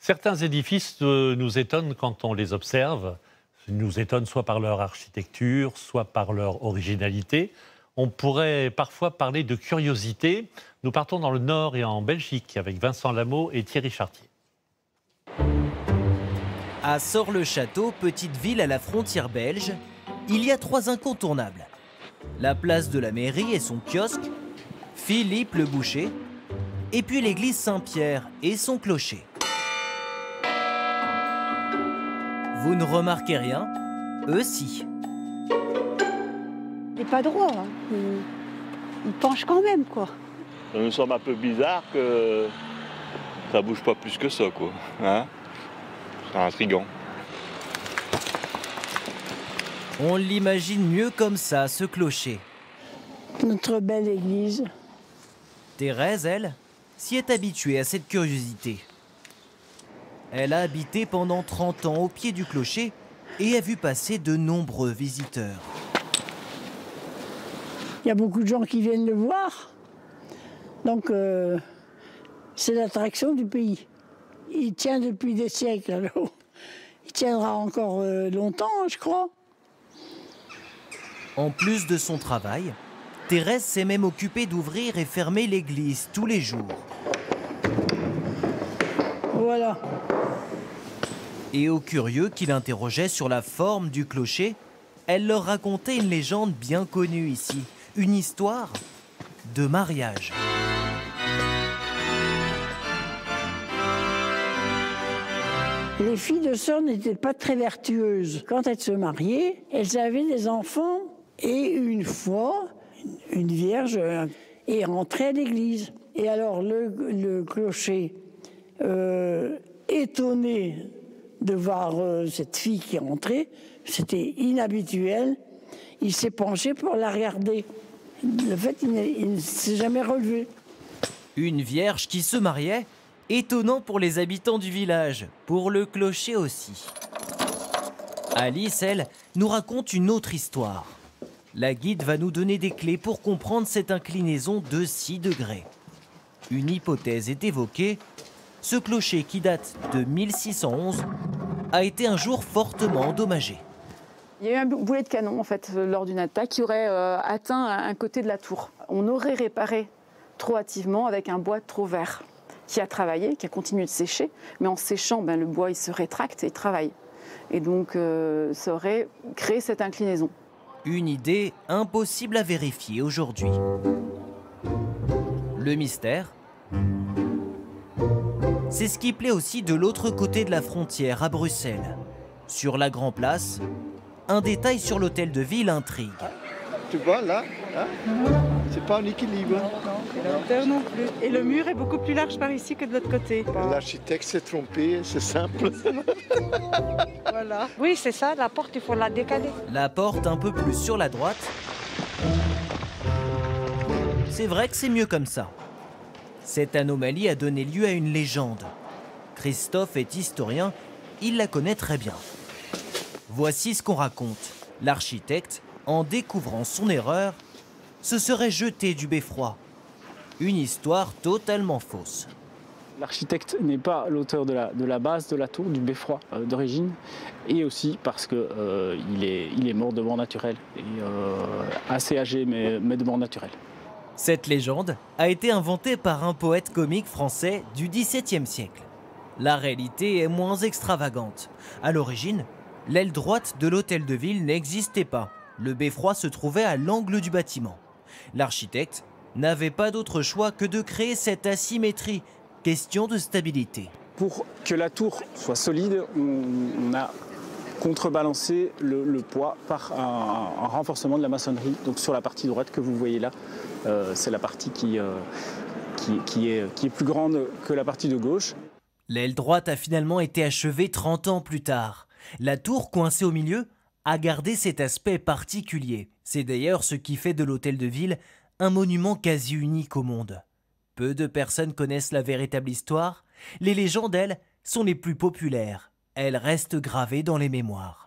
Certains édifices nous étonnent quand on les observe. Ils nous étonnent soit par leur architecture, soit par leur originalité. On pourrait parfois parler de curiosité. Nous partons dans le Nord et en Belgique avec Vincent Lameau et Thierry Chartier. À Sort-le-Château, petite ville à la frontière belge, il y a 3 incontournables. La place de la mairie et son kiosque, Philippe le boucher, et puis l'église Saint-Pierre et son clocher. Vous ne remarquez rien? Eux si. Il n'est pas droit, hein. Il penche quand même, quoi. Ça nous semble un peu bizarre que ça bouge pas plus que ça, quoi. Hein? C'est intriguant. On l'imagine mieux comme ça, ce clocher. Notre belle église. Thérèse, elle, s'y est habituée à cette curiosité. Elle a habité pendant 30 ans au pied du clocher et a vu passer de nombreux visiteurs. Il y a beaucoup de gens qui viennent le voir. Donc, c'est l'attraction du pays. Il tient depuis des siècles, alors il tiendra encore longtemps, je crois. En plus de son travail, Thérèse s'est même occupée d'ouvrir et fermer l'église tous les jours. Voilà. Et aux curieux qui l'interrogeaient sur la forme du clocher, elle leur racontait une légende bien connue ici, une histoire de mariage. Les filles de Sort n'étaient pas très vertueuses. Quand elles se mariaient, elles avaient des enfants et une fois, une vierge est rentrée à l'église. Et alors le clocher, étonné de voir cette fille qui est rentrée, c'était inhabituel, il s'est penché pour la regarder. Le fait, il ne s'est jamais relevé. Une vierge qui se mariait? Étonnant pour les habitants du village, pour le clocher aussi. Alice, elle, nous raconte une autre histoire. La guide va nous donner des clés pour comprendre cette inclinaison de 6 degrés. Une hypothèse est évoquée. Ce clocher qui date de 1611 a été un jour fortement endommagé. Il y a eu un boulet de canon en fait lors d'une attaque qui aurait atteint un côté de la tour. On aurait réparé trop hâtivement avec un bois trop vert qui a travaillé, qui a continué de sécher, mais en séchant, le bois il se rétracte et il travaille. Et donc ça aurait créé cette inclinaison. Une idée impossible à vérifier aujourd'hui. Le mystère, c'est ce qui plaît aussi de l'autre côté de la frontière, à Bruxelles. Sur la Grand Place, un détail sur l'hôtel de ville intrigue. Tu vois là, hein, c'est pas en équilibre. Et la hauteur non plus. Et le mur est beaucoup plus large par ici que de l'autre côté. L'architecte s'est trompé, c'est simple. Voilà. Oui, c'est ça, la porte, il faut la décaler. La porte un peu plus sur la droite. C'est vrai que c'est mieux comme ça. Cette anomalie a donné lieu à une légende. Christophe est historien, il la connaît très bien. Voici ce qu'on raconte. L'architecte, en découvrant son erreur, se serait jeté du beffroi. Une histoire totalement fausse. L'architecte n'est pas l'auteur de la base de la tour, du beffroi d'origine, et aussi parce qu'il est mort de mort naturelle, et, assez âgé mais de mort naturelle. Cette légende a été inventée par un poète comique français du XVIIe siècle. La réalité est moins extravagante. À l'origine, l'aile droite de l'hôtel de ville n'existait pas. Le beffroi se trouvait à l'angle du bâtiment. L'architecte n'avait pas d'autre choix que de créer cette asymétrie, question de stabilité. Pour que la tour soit solide, on a contrebalancé le poids par un renforcement de la maçonnerie. Donc sur la partie droite que vous voyez là, c'est la partie qui est plus grande que la partie de gauche. L'aile droite a finalement été achevée 30 ans plus tard. La tour coincée au milieu a gardé cet aspect particulier. C'est d'ailleurs ce qui fait de l'hôtel de ville un monument quasi unique au monde. Peu de personnes connaissent la véritable histoire. Les légendes, elles, sont les plus populaires. Elles restent gravées dans les mémoires.